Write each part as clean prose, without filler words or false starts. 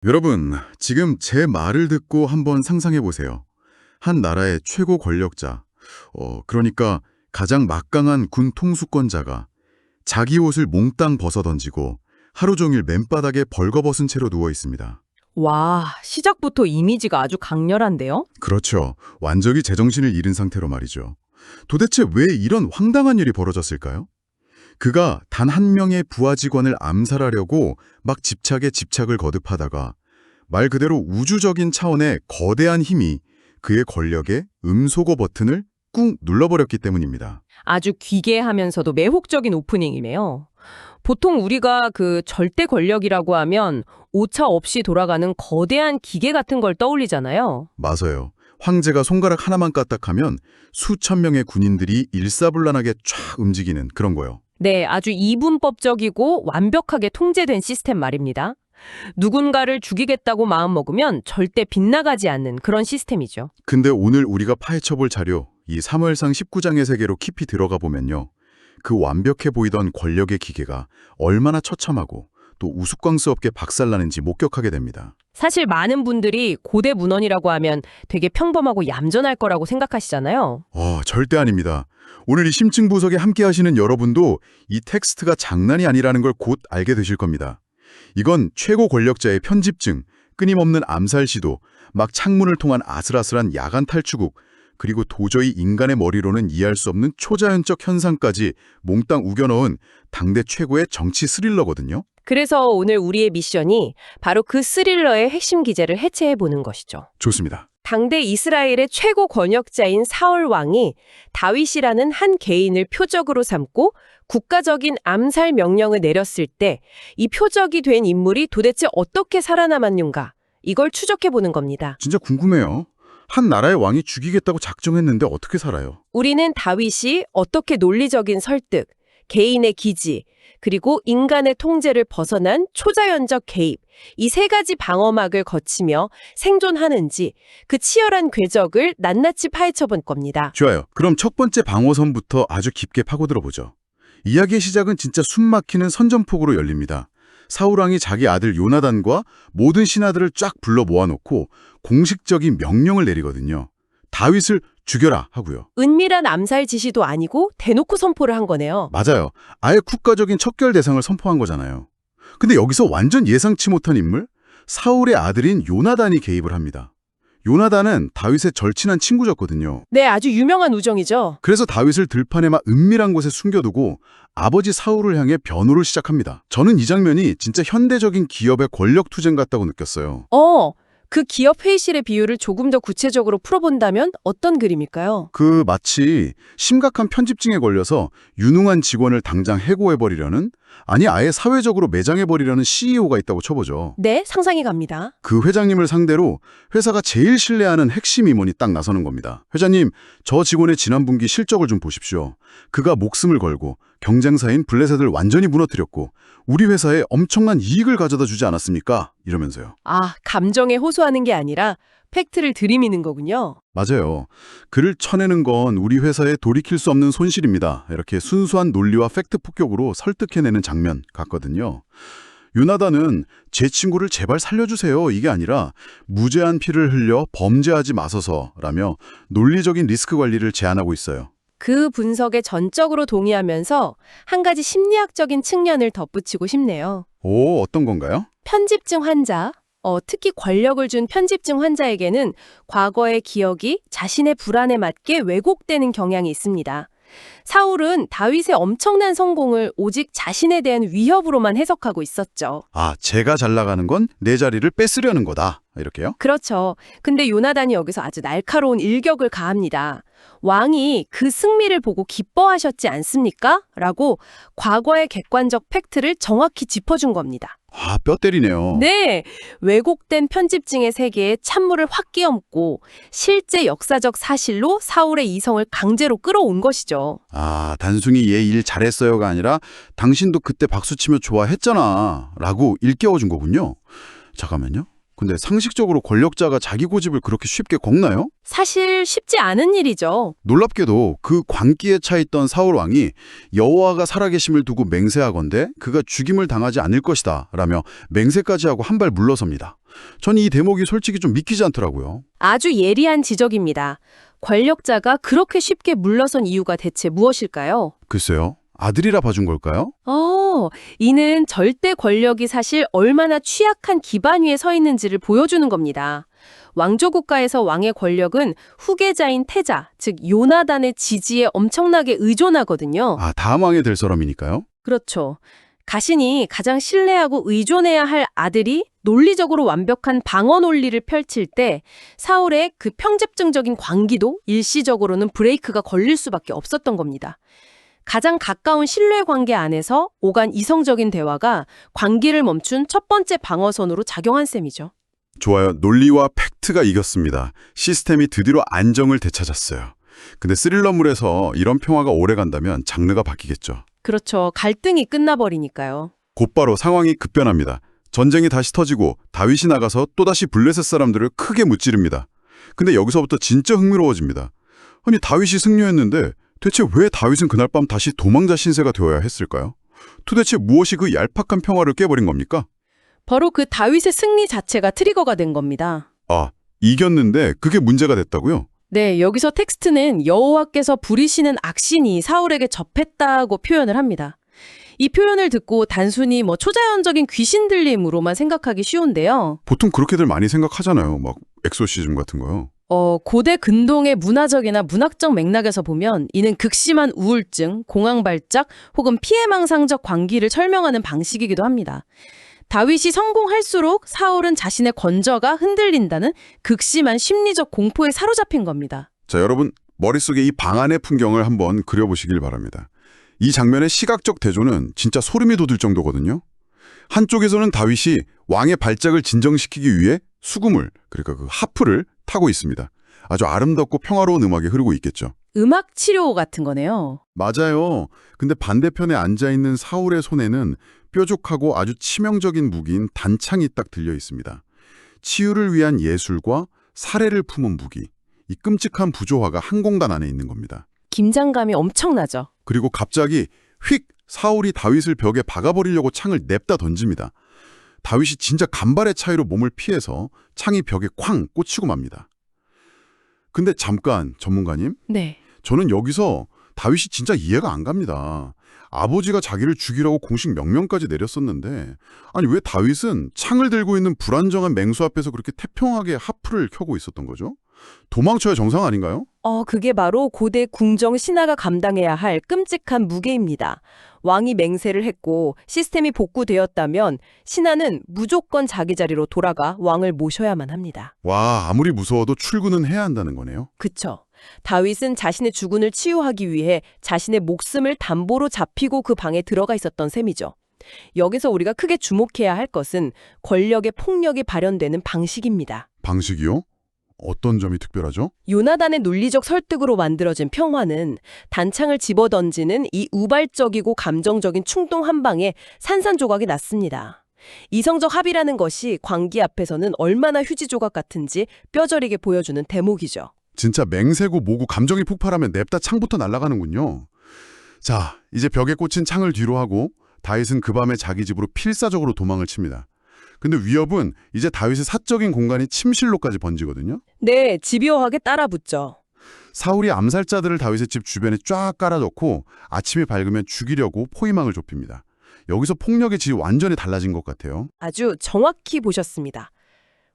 여러분, 지금 제 말을 듣고 한번 상상해 보세요. 한 나라의 최고 권력자, 그러니까 가장 막강한 군 통수권자가 자기 옷을 몽땅 벗어던지고 하루 종일 맨바닥에 벌거벗은 채로 누워 있습니다. 와, 시작부터 이미지가 아주 강렬한데요? 그렇죠. 완전히 제정신을 잃은 상태로 말이죠. 도대체 왜 이런 황당한 일이 벌어졌을까요? 그가 단 한 명의 부하 직원을 암살하려고 막 집착에 집착을 거듭하다가 말 그대로 우주적인 차원의 거대한 힘이 그의 권력의 음소거 버튼을 꾹 눌러버렸기 때문입니다. 아주 기괴하면서도 매혹적인 오프닝이네요. 보통 우리가 그 절대 권력이라고 하면 오차 없이 돌아가는 거대한 기계 같은 걸 떠올리잖아요. 맞아요. 황제가 손가락 하나만 까딱하면 수천 명의 군인들이 일사불란하게 쫙 움직이는 그런 거요. 네, 아주 이분법적이고 완벽하게 통제된 시스템 말입니다. 누군가를 죽이겠다고 마음먹으면 절대 빗나가지 않는 그런 시스템이죠. 근데 오늘 우리가 파헤쳐볼 자료, 이 사무엘상 19장의 세계로 깊이 들어가 보면요. 그 완벽해 보이던 권력의 기계가 얼마나 처참하고 또 우스꽝스럽게 박살나는지 목격하게 됩니다. 사실 많은 분들이 고대 문헌이라고 하면 되게 평범하고 얌전할 거라고 생각하시잖아요. 절대 아닙니다. 오늘 이 심층 분석에 함께 하시는 여러분도 이 텍스트가 장난이 아니라는 걸 곧 알게 되실 겁니다. 이건 최고 권력자의 편집증, 끊임없는 암살 시도, 막 창문을 통한 아슬아슬한 야간 탈출국, 그리고 도저히 인간의 머리로는 이해할 수 없는 초자연적 현상까지 몽땅 우겨넣은 당대 최고의 정치 스릴러거든요. 그래서 오늘 우리의 미션이 바로 그 스릴러의 핵심 기제를 해체해보는 것이죠. 좋습니다. 당대 이스라엘의 최고 권력자인 사울 왕이 다윗이라는 한 개인을 표적으로 삼고 국가적인 암살 명령을 내렸을 때 이 표적이 된 인물이 도대체 어떻게 살아남았는가, 이걸 추적해보는 겁니다. 진짜 궁금해요. 한 나라의 왕이 죽이겠다고 작정했는데 어떻게 살아요? 우리는 다윗이 어떻게 논리적인 설득, 개인의 기지, 그리고 인간의 통제를 벗어난 초자연적 개입, 이 세 가지 방어막을 거치며 생존하는지 그 치열한 궤적을 낱낱이 파헤쳐본 겁니다. 좋아요. 그럼 첫 번째 방어선부터 아주 깊게 파고들어보죠. 이야기의 시작은 진짜 숨막히는 선전포고로 열립니다. 사울왕이 자기 아들 요나단과 모든 신하들을 쫙 불러 모아놓고 공식적인 명령을 내리거든요. 다윗을 죽여라 하고요. 은밀한 암살 지시도 아니고 대놓고 선포를 한 거네요. 맞아요. 아예 국가적인 척결 대상을 선포한 거잖아요. 근데 여기서 완전 예상치 못한 인물? 사울의 아들인 요나단이 개입을 합니다. 요나단은 다윗의 절친한 친구였거든요. 네, 아주 유명한 우정이죠. 그래서 다윗을 들판에 막 은밀한 곳에 숨겨두고 아버지 사울을 향해 변호를 시작합니다. 저는 이 장면이 진짜 현대적인 기업의 권력 투쟁 같다고 느꼈어요. 그 기업 회의실의 비유를 조금 더 구체적으로 풀어본다면 어떤 그림일까요? 마치 심각한 편집증에 걸려서 유능한 직원을 당장 해고해버리려는, 아니 아예 사회적으로 매장해버리려는 CEO가 있다고 쳐보죠. 네, 상상이 갑니다. 그 회장님을 상대로 회사가 제일 신뢰하는 핵심 임원이 딱 나서는 겁니다. 회장님, 저 직원의 지난 분기 실적을 좀 보십시오. 그가 목숨을 걸고 경쟁사인 블레셋을 완전히 무너뜨렸고 우리 회사에 엄청난 이익을 가져다 주지 않았습니까? 이러면서요. 감정에 호소하는 게 아니라 팩트를 들이미는 거군요. 맞아요. 그를 쳐내는 건 우리 회사에 돌이킬 수 없는 손실입니다. 이렇게 순수한 논리와 팩트 폭격으로 설득해내는 장면 같거든요. 요나단은 제 친구를 제발 살려주세요 이게 아니라 무죄한 피를 흘려 범죄하지 마소서라며 논리적인 리스크 관리를 제안하고 있어요. 그 분석에 전적으로 동의하면서 한 가지 심리학적인 측면을 덧붙이고 싶네요. 어떤 건가요? 편집증 환자, 특히 권력을 준 편집증 환자에게는 과거의 기억이 자신의 불안에 맞게 왜곡되는 경향이 있습니다. 사울은 다윗의 엄청난 성공을 오직 자신에 대한 위협으로만 해석하고 있었죠. 제가 잘 나가는 건 내 자리를 뺏으려는 거다. 이렇게요? 그렇죠. 근데 요나단이 여기서 아주 날카로운 일격을 가합니다. 왕이 그 승리를 보고 기뻐하셨지 않습니까? 라고 과거의 객관적 팩트를 정확히 짚어준 겁니다. 뼈 때리네요. 네, 왜곡된 편집증의 세계에 찬물을 확 끼얹고 실제 역사적 사실로 사울의 이성을 강제로 끌어온 것이죠. 단순히 얘 일 잘했어요가 아니라 당신도 그때 박수치며 좋아했잖아 라고 일깨워준 거군요. 잠깐만요. 근데 상식적으로 권력자가 자기 고집을 그렇게 쉽게 꺾나요? 사실 쉽지 않은 일이죠. 놀랍게도 그 광기에 차 있던 사울 왕이 여호와가 살아계심을 두고 맹세하건대 그가 죽임을 당하지 않을 것이다 라며 맹세까지 하고 한 발 물러섭니다. 전 이 대목이 솔직히 좀 믿기지 않더라고요. 아주 예리한 지적입니다. 권력자가 그렇게 쉽게 물러선 이유가 대체 무엇일까요? 국가요? 아들이라 봐준 걸까요? 이는 절대 권력이 사실 얼마나 취약한 기반 위에 서 있는지를 보여주는 겁니다. 왕조 국가에서 왕의 권력은 후계자인 태자, 즉 요나단의 지지에 엄청나게 의존하거든요. 다음 왕이 될 사람이니까요? 그렇죠. 가신이 가장 신뢰하고 의존해야 할 아들이 논리적으로 완벽한 방어 논리를 펼칠 때 사울의 그 평집증적인 광기도 일시적으로는 브레이크가 걸릴 수밖에 없었던 겁니다. 가장 가까운 신뢰 관계 안에서 오간 이성적인 대화가 관계를 멈춘 첫 번째 방어선으로 작용한 셈이죠. 좋아요. 논리와 팩트가 이겼습니다. 시스템이 드디어 안정을 되찾았어요. 근데 스릴러물에서 이런 평화가 오래 간다면 장르가 바뀌겠죠. 그렇죠. 갈등이 끝나버리니까요. 곧바로 상황이 급변합니다. 전쟁이 다시 터지고 다윗이 나가서 또다시 블레셋 사람들을 크게 무찌릅니다. 근데 여기서부터 진짜 흥미로워집니다. 아니 다윗이 승리했는데 대체 왜 다윗은 그날 밤 다시 도망자 신세가 되어야 했을까요? 도대체 무엇이 그 얄팍한 평화를 깨버린 겁니까? 바로 그 다윗의 승리 자체가 트리거가 된 겁니다. 이겼는데 그게 문제가 됐다고요? 네, 여기서 텍스트는 여호와께서 부리시는 악신이 사울에게 접했다고 표현을 합니다. 이 표현을 듣고 단순히 초자연적인 귀신 들림으로만 생각하기 쉬운데요. 보통 그렇게들 많이 생각하잖아요. 막 엑소시즘 같은 거요. 고대 근동의 문화적이나 문학적 맥락에서 보면 이는 극심한 우울증, 공황발작 혹은 피해망상적 광기를 설명하는 방식이기도 합니다. 다윗이 성공할수록 사울은 자신의 권저가 흔들린다는 극심한 심리적 공포에 사로잡힌 겁니다. 자, 여러분 머릿속에 이 방 안의 풍경을 한번 그려보시길 바랍니다. 이 장면의 시각적 대조는 진짜 소름이 돋을 정도거든요. 한쪽에서는 다윗이 왕의 발작을 진정시키기 위해 수금을, 그러니까 그 하프를 타고 있습니다. 아주 아름답고 평화로운 음악이 흐르고 있겠죠. 음악 치료 같은 거네요. 맞아요. 근데 반대편에 앉아있는 사울의 손에는 뾰족하고 아주 치명적인 무기인 단창이 딱 들려 있습니다. 치유를 위한 예술과 사례를 품은 무기, 이 끔찍한 부조화가 한 공간 안에 있는 겁니다. 긴장감이 엄청나죠. 그리고 갑자기 휙 사울이 다윗을 벽에 박아버리려고 창을 냅다 던집니다. 다윗이 진짜 간발의 차이로 몸을 피해서 창이 벽에 쾅 꽂히고 맙니다. 근데 잠깐 전문가님, 네. 저는 여기서 다윗이 진짜 이해가 안 갑니다. 아버지가 자기를 죽이라고 공식 명령까지 내렸었는데 아니 왜 다윗은 창을 들고 있는 불안정한 맹수 앞에서 그렇게 태평하게 하프를 켜고 있었던 거죠? 도망쳐야 정상 아닌가요? 그게 바로 고대 궁정 신하가 감당해야 할 끔찍한 무게입니다. 왕이 맹세를 했고 시스템이 복구되었다면 신하는 무조건 자기 자리로 돌아가 왕을 모셔야만 합니다. 와, 아무리 무서워도 출근은 해야 한다는 거네요. 그쵸. 다윗은 자신의 주군을 치유하기 위해 자신의 목숨을 담보로 잡히고 그 방에 들어가 있었던 셈이죠. 여기서 우리가 크게 주목해야 할 것은 권력의 폭력이 발현되는 방식입니다. 방식이요? 어떤 점이 특별하죠? 요나단의 논리적 설득으로 만들어진 평화는 단창을 집어던지는 이 우발적이고 감정적인 충동 한 방에 산산조각이 났습니다. 이성적 합의라는 것이 광기 앞에서는 얼마나 휴지조각 같은지 뼈저리게 보여주는 대목이죠. 진짜 맹세고 뭐고 감정이 폭발하면 냅다 창부터 날아가는군요. 자, 이제 벽에 꽂힌 창을 뒤로 하고 다윗은 그 밤에 자기 집으로 필사적으로 도망을 칩니다. 근데 위협은 이제 다윗의 사적인 공간이 침실로까지 번지거든요. 네, 집요하게 따라붙죠. 사울이 암살자들을 다윗의 집 주변에 쫙 깔아놓고 아침이 밝으면 죽이려고 포위망을 좁힙니다. 여기서 폭력의 질이 완전히 달라진 것 같아요. 아주 정확히 보셨습니다.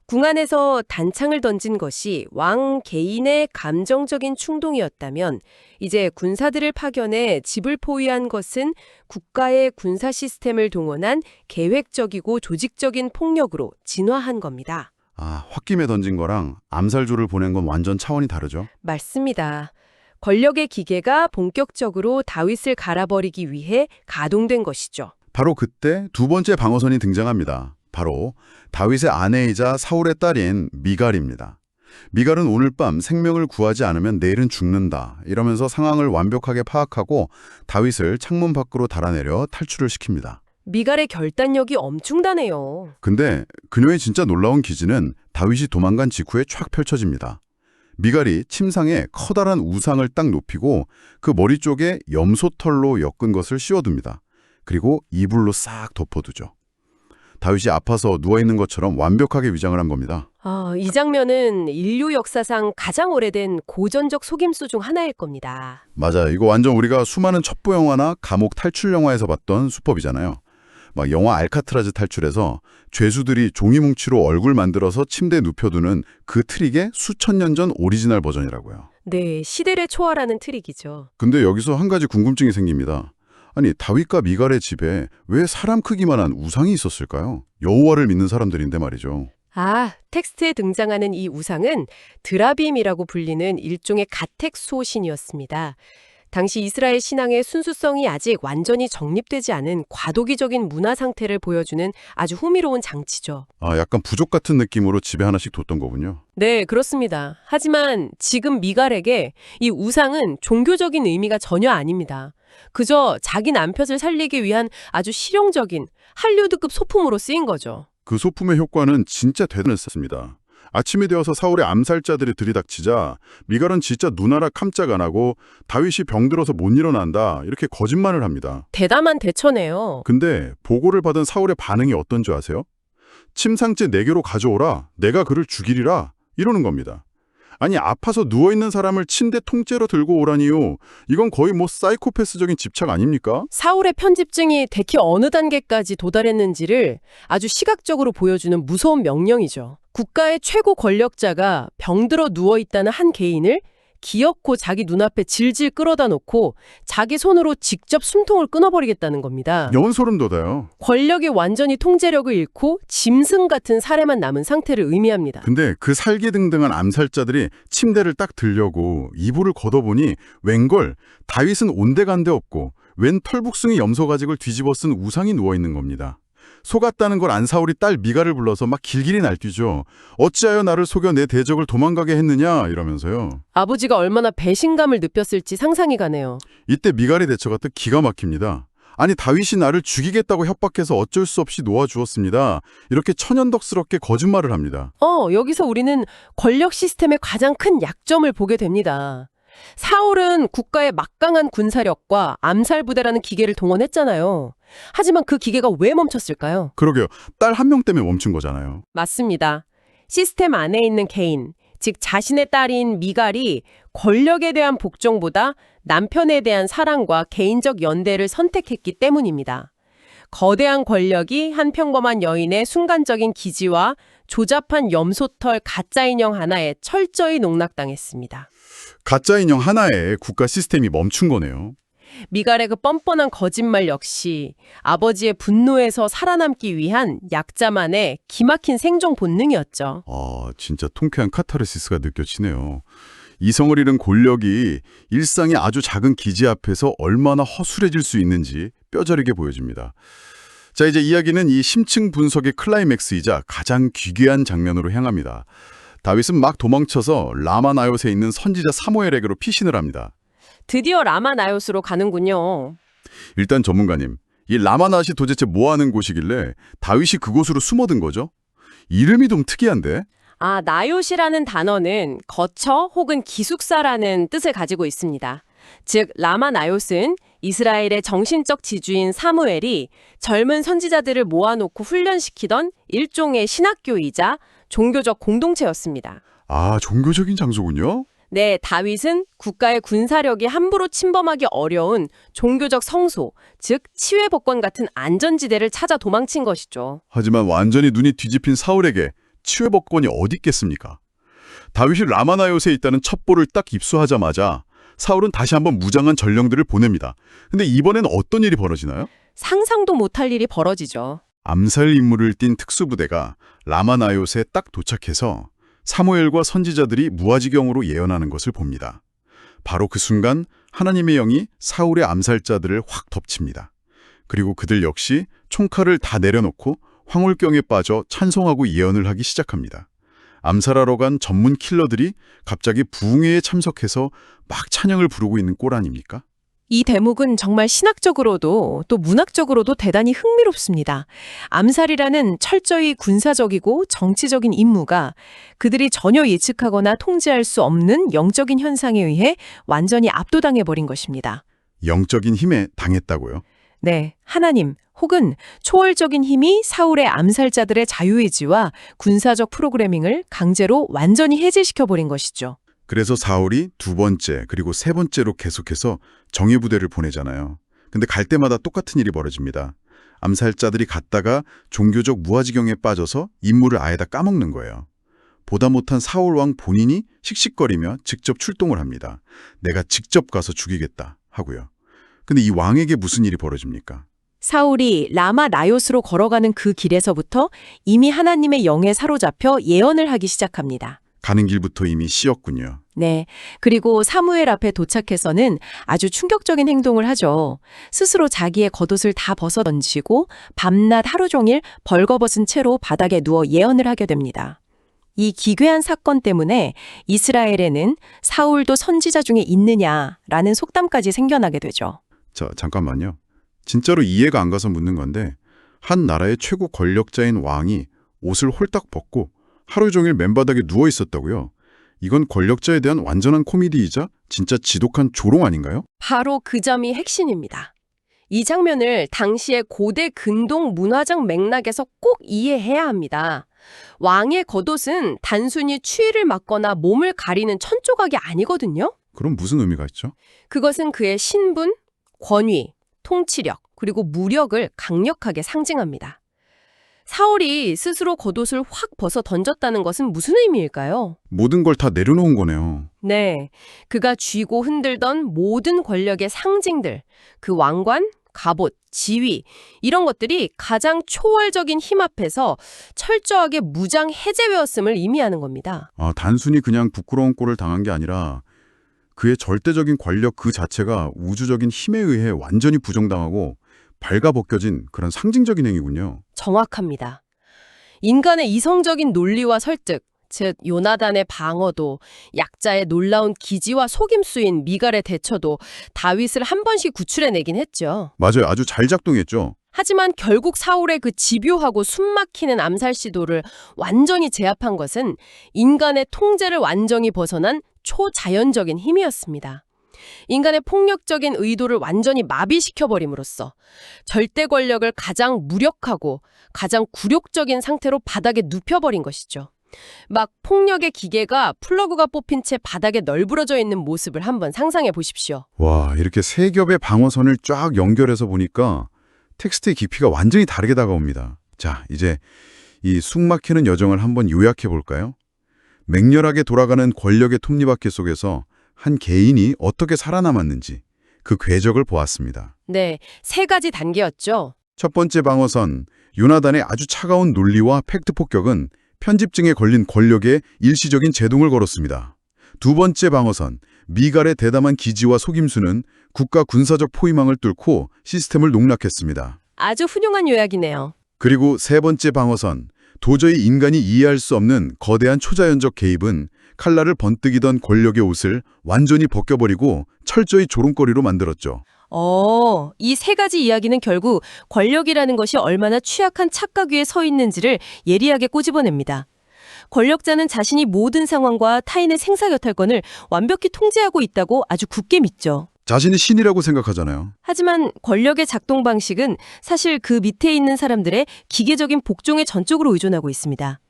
궁 안에서 단창을 던진 것이 왕 개인의 감정적인 충동이었다면 이제 군사들을 파견해 집을 포위한 것은 국가의 군사 시스템을 동원한 계획적이고 조직적인 폭력으로 진화한 겁니다. 홧김에 던진 거랑 암살조를 보낸 건 완전 차원이 다르죠. 맞습니다. 권력의 기계가 본격적으로 다윗을 갈아버리기 위해 가동된 것이죠. 바로 그때 두 번째 방어선이 등장합니다. 바로 다윗의 아내이자 사울의 딸인 미갈입니다. 미갈은 오늘 밤 생명을 구하지 않으면 내일은 죽는다 이러면서 상황을 완벽하게 파악하고 다윗을 창문 밖으로 달아내려 탈출을 시킵니다. 미갈의 결단력이 엄청나네요. 근데 그녀의 진짜 놀라운 기지는 다윗이 도망간 직후에 촥 펼쳐집니다. 미갈이 침상에 커다란 우상을 딱 높이고 그 머리 쪽에 염소털로 엮은 것을 씌워둡니다. 그리고 이불로 싹 덮어두죠. 다윗이 아파서 누워있는 것처럼 완벽하게 위장을 한 겁니다. 이 장면은 인류 역사상 가장 오래된 고전적 속임수 중 하나일 겁니다. 맞아요. 이거 완전 우리가 수많은 첩보 영화나 감옥 탈출 영화에서 봤던 수법이잖아요. 막 영화 알카트라즈 탈출에서 죄수들이 종이뭉치로 얼굴 만들어서 침대에 눕혀두는 그 트릭의 수천 년 전 오리지널 버전이라고요. 네, 시대를 초월하는 트릭이죠. 근데 여기서 한 가지 궁금증이 생깁니다. 아니, 다윗과 미갈의 집에 왜 사람 크기만한 우상이 있었을까요? 여호와를 믿는 사람들인데 말이죠. 텍스트에 등장하는 이 우상은 드라빔이라고 불리는 일종의 가택 수호신이었습니다. 당시 이스라엘 신앙의 순수성이 아직 완전히 정립되지 않은 과도기적인 문화 상태를 보여주는 아주 흥미로운 장치죠. 약간 부족 같은 느낌으로 집에 하나씩 뒀던 거군요. 네, 그렇습니다. 하지만 지금 미갈에게 이 우상은 종교적인 의미가 전혀 아닙니다. 그저 자기 남편을 살리기 위한 아주 실용적인 할리우드급 소품으로 쓰인 거죠. 그 소품의 효과는 진짜 대단했습니다. 아침이 되어서 사울의 암살자들이 들이닥치자 미갈은 진짜 눈 하나 깜짝 안 하고 다윗이 병들어서 못 일어난다 이렇게 거짓말을 합니다. 대담한 대처네요. 근데 보고를 받은 사울의 반응이 어떤 줄 아세요? 침상째 내게로 가져오라, 내가 그를 죽이리라 이러는 겁니다. 아니 아파서 누워있는 사람을 침대 통째로 들고 오라니요. 이건 거의 뭐 사이코패스적인 집착 아닙니까? 사울의 편집증이 대체 어느 단계까지 도달했는지를 아주 시각적으로 보여주는 무서운 명령이죠. 국가의 최고 권력자가 병들어 누워있다는 한 개인을 기어코 자기 눈앞에 질질 끌어다 놓고 자기 손으로 직접 숨통을 끊어버리겠다는 겁니다. 연소름 돋아요. 권력이 완전히 통제력을 잃고 짐승 같은 사례만 남은 상태를 의미합니다. 근데 그 살기등등한 암살자들이 침대를 딱 들려고 이불을 걷어보니 웬걸 다윗은 온데간데 없고 웬 털북숭이 염소가죽을 뒤집어 쓴 우상이 누워있는 겁니다. 속았다는 걸 안 사울이 딸 미갈을 불러서 막 길길이 날뛰죠. 어찌하여 나를 속여 내 대적을 도망가게 했느냐 이러면서요. 아버지가 얼마나 배신감을 느꼈을지 상상이 가네요. 이때 미갈의 대처가 또 기가 막힙니다. 아니 다윗이 나를 죽이겠다고 협박해서 어쩔 수 없이 놓아주었습니다. 이렇게 천연덕스럽게 거짓말을 합니다. 여기서 우리는 권력 시스템의 가장 큰 약점을 보게 됩니다. 사울은 국가의 막강한 군사력과 암살 부대라는 기계를 동원했잖아요. 하지만 그 기계가 왜 멈췄을까요? 그러게요. 딸 한 명 때문에 멈춘 거잖아요. 맞습니다. 시스템 안에 있는 개인, 즉 자신의 딸인 미갈이 권력에 대한 복종보다 남편에 대한 사랑과 개인적 연대를 선택했기 때문입니다. 거대한 권력이 한 평범한 여인의 순간적인 기지와 조잡한 염소털 가짜 인형 하나에 철저히 농락당했습니다. 가짜 인형 하나에 국가 시스템이 멈춘 거네요. 미갈의 그 뻔뻔한 거짓말 역시 아버지의 분노에서 살아남기 위한 약자만의 기막힌 생존 본능이었죠. 진짜 통쾌한 카타르시스가 느껴지네요. 이성을 잃은 권력이 일상의 아주 작은 기지 앞에서 얼마나 허술해질 수 있는지 뼈저리게 보여집니다. 자, 이제 이야기는 이 심층 분석의 클라이맥스이자 가장 귀괴한 장면으로 향합니다. 다윗은 막 도망쳐서 라마나요스에 있는 선지자 사무엘에게로 피신을 합니다. 드디어 라마나요스로 가는군요. 일단 전문가님, 이 라마나요스이 도대체 뭐 하는 곳이길래 다윗이 그곳으로 숨어든 거죠? 이름이 좀 특이한데? 나요시라는 단어는 거처 혹은 기숙사라는 뜻을 가지고 있습니다. 즉 라마나요스는 이스라엘의 정신적 지주인 사무엘이 젊은 선지자들을 모아놓고 훈련시키던 일종의 신학교이자 종교적 공동체였습니다. 종교적인 장소군요? 네, 다윗은 국가의 군사력이 함부로 침범하기 어려운 종교적 성소, 즉 치외복권 같은 안전지대를 찾아 도망친 것이죠. 하지만 완전히 눈이 뒤집힌 사울에게 치외복권이 어디 있겠습니까? 다윗이 라마나요스에 있다는 첩보를 딱 입수하자마자 사울은 다시 한번 무장한 전령들을 보냅니다. 근데 이번엔 어떤 일이 벌어지나요? 상상도 못할 일이 벌어지죠. 암살 임무를 띈 특수부대가 라마나요스에 딱 도착해서 사무엘과 선지자들이 무아지경으로 예언하는 것을 봅니다. 바로 그 순간 하나님의 영이 사울의 암살자들을 확 덮칩니다. 그리고 그들 역시 총칼을 다 내려놓고 황홀경에 빠져 찬송하고 예언을 하기 시작합니다. 암살하러 간 전문 킬러들이 갑자기 부흥회에 참석해서 막 찬양을 부르고 있는 꼴 아닙니까? 이 대목은 정말 신학적으로도 또 문학적으로도 대단히 흥미롭습니다. 암살이라는 철저히 군사적이고 정치적인 임무가 그들이 전혀 예측하거나 통제할 수 없는 영적인 현상에 의해 완전히 압도당해버린 것입니다. 영적인 힘에 당했다고요? 네, 하나님 혹은 초월적인 힘이 사울의 암살자들의 자유의지와 군사적 프로그래밍을 강제로 완전히 해제시켜버린 것이죠. 그래서 사울이 두 번째 그리고 세 번째로 계속해서 정예부대를 보내잖아요. 근데 갈 때마다 똑같은 일이 벌어집니다. 암살자들이 갔다가 종교적 무아지경에 빠져서 임무를 아예 다 까먹는 거예요. 보다 못한 사울 왕 본인이 씩씩거리며 직접 출동을 합니다. 내가 직접 가서 죽이겠다 하고요. 근데 이 왕에게 무슨 일이 벌어집니까? 사울이 라마 나요스로 걸어가는 그 길에서부터 이미 하나님의 영에 사로잡혀 예언을 하기 시작합니다. 가는 길부터 이미 씨였군요. 네. 그리고 사무엘 앞에 도착해서는 아주 충격적인 행동을 하죠. 스스로 자기의 겉옷을 다 벗어 던지고 밤낮 하루 종일 벌거벗은 채로 바닥에 누워 예언을 하게 됩니다. 이 기괴한 사건 때문에 이스라엘에는 사울도 선지자 중에 있느냐라는 속담까지 생겨나게 되죠. 자, 잠깐만요. 진짜로 이해가 안 가서 묻는 건데 한 나라의 최고 권력자인 왕이 옷을 홀딱 벗고 하루 종일 맨바닥에 누워 있었다고요? 이건 권력자에 대한 완전한 코미디이자 진짜 지독한 조롱 아닌가요? 바로 그 점이 핵심입니다. 이 장면을 당시의 고대 근동 문화적 맥락에서 꼭 이해해야 합니다. 왕의 겉옷은 단순히 추위를 막거나 몸을 가리는 천조각이 아니거든요. 그럼 무슨 의미가 있죠? 그것은 그의 신분, 권위, 통치력, 그리고 무력을 강력하게 상징합니다. 사울이 스스로 겉옷을 확 벗어 던졌다는 것은 무슨 의미일까요? 모든 걸 다 내려놓은 거네요. 네, 그가 쥐고 흔들던 모든 권력의 상징들, 그 왕관, 갑옷, 지위, 이런 것들이 가장 초월적인 힘 앞에서 철저하게 무장 해제되었음을 의미하는 겁니다. 아, 단순히 그냥 부끄러운 꼴을 당한 게 아니라 그의 절대적인 권력 그 자체가 우주적인 힘에 의해 완전히 부정당하고 발가벗겨진 그런 상징적인 행위군요. 정확합니다. 인간의 이성적인 논리와 설득, 즉 요나단의 방어도, 약자의 놀라운 기지와 속임수인 미갈의 대처도 다윗을 한 번씩 구출해내긴 했죠. 맞아요. 아주 잘 작동했죠. 하지만 결국 사울의 그 집요하고 숨막히는 암살 시도를 완전히 제압한 것은 인간의 통제를 완전히 벗어난 초자연적인 힘이었습니다. 인간의 폭력적인 의도를 완전히 마비시켜버림으로써 절대 권력을 가장 무력하고 가장 굴욕적인 상태로 바닥에 눕혀버린 것이죠. 막 폭력의 기계가 플러그가 뽑힌 채 바닥에 널브러져 있는 모습을 한번 상상해 보십시오. 와, 이렇게 세 겹의 방어선을 쫙 연결해서 보니까 텍스트의 깊이가 완전히 다르게 다가옵니다. 자, 이제 이 숨막히는 여정을 한번 요약해 볼까요? 맹렬하게 돌아가는 권력의 톱니바퀴 속에서 한 개인이 어떻게 살아남았는지 그 궤적을 보았습니다. 네, 세 가지 단계였죠. 첫 번째 방어선, 요나단의 아주 차가운 논리와 팩트 폭격은 편집증에 걸린 권력에 일시적인 제동을 걸었습니다. 두 번째 방어선, 미갈의 대담한 기지와 속임수는 국가 군사적 포위망을 뚫고 시스템을 농락했습니다. 아주 훌륭한 요약이네요. 그리고 세 번째 방어선, 도저히 인간이 이해할 수 없는 거대한 초자연적 개입은 칼날을 번뜩이던 권력의 옷을 완전히 벗겨버리고 철저히 조롱거리로 만들었죠. 이 세 가지 이야기는 결국 권력이라는 것이 얼마나 취약한 착각 위에 서 있는지를 예리하게 꼬집어냅니다. 권력자는 자신이 모든 상황과 타인의 생사여탈권을 완벽히 통제하고 있다고 아주 굳게 믿죠. 자신이 신이라고 생각하잖아요. 하지만 권력의 작동 방식은 사실 그 밑에 있는 사람들의 기계적인 복종에 전적으로 의존하고 있습니다.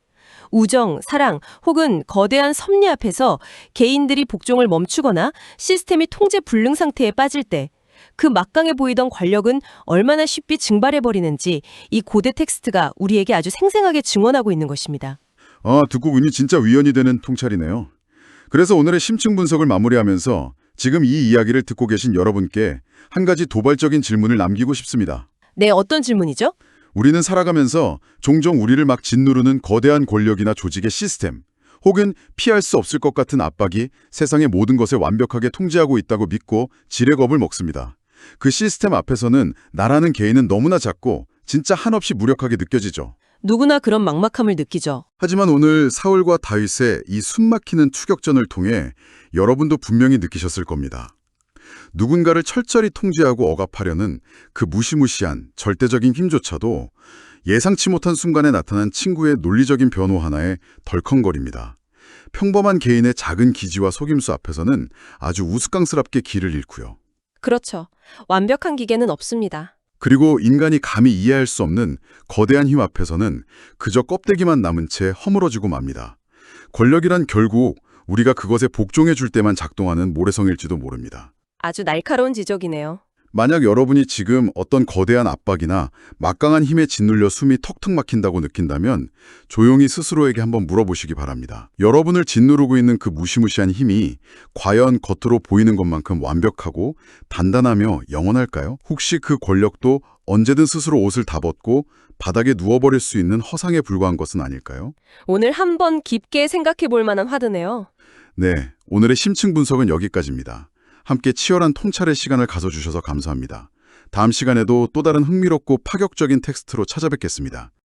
우정, 사랑 혹은 거대한 섭리 앞에서 개인들이 복종을 멈추거나 시스템이 통제 불능 상태에 빠질 때 그 막강해 보이던 권력은 얼마나 쉽게 증발해버리는지 이 고대 텍스트가 우리에게 아주 생생하게 증언하고 있는 것입니다. 듣고 보니 진짜 위헌이 되는 통찰이네요. 그래서 오늘의 심층 분석을 마무리하면서 지금 이 이야기를 듣고 계신 여러분께 한 가지 도발적인 질문을 남기고 싶습니다. 네, 어떤 질문이죠? 우리는 살아가면서 종종 우리를 막 짓누르는 거대한 권력이나 조직의 시스템, 혹은 피할 수 없을 것 같은 압박이 세상의 모든 것을 완벽하게 통제하고 있다고 믿고 지레 겁을 먹습니다. 그 시스템 앞에서는 나라는 개인은 너무나 작고 진짜 한없이 무력하게 느껴지죠. 누구나 그런 막막함을 느끼죠. 하지만 오늘 사울과 다윗의 이 숨막히는 추격전을 통해 여러분도 분명히 느끼셨을 겁니다. 누군가를 철저히 통제하고 억압하려는 그 무시무시한 절대적인 힘조차도 예상치 못한 순간에 나타난 친구의 논리적인 변호 하나에 덜컹거립니다. 평범한 개인의 작은 기지와 속임수 앞에서는 아주 우스꽝스럽게 길을 잃고요. 그렇죠. 완벽한 기계는 없습니다. 그리고 인간이 감히 이해할 수 없는 거대한 힘 앞에서는 그저 껍데기만 남은 채 허물어지고 맙니다. 권력이란 결국 우리가 그것에 복종해 줄 때만 작동하는 모래성일지도 모릅니다. 아주 날카로운 지적이네요. 만약 여러분이 지금 어떤 거대한 압박이나 막강한 힘에 짓눌려 숨이 턱턱 막힌다고 느낀다면 조용히 스스로에게 한번 물어보시기 바랍니다. 여러분을 짓누르고 있는 그 무시무시한 힘이 과연 겉으로 보이는 것만큼 완벽하고 단단하며 영원할까요? 혹시 그 권력도 언제든 스스로 옷을 다 벗고 바닥에 누워버릴 수 있는 허상에 불과한 것은 아닐까요? 오늘 한번 깊게 생각해 볼 만한 화두네요. 네, 오늘의 심층 분석은 여기까지입니다. 함께 치열한 통찰의 시간을 가져주셔서 감사합니다. 다음 시간에도 또 다른 흥미롭고 파격적인 텍스트로 찾아뵙겠습니다.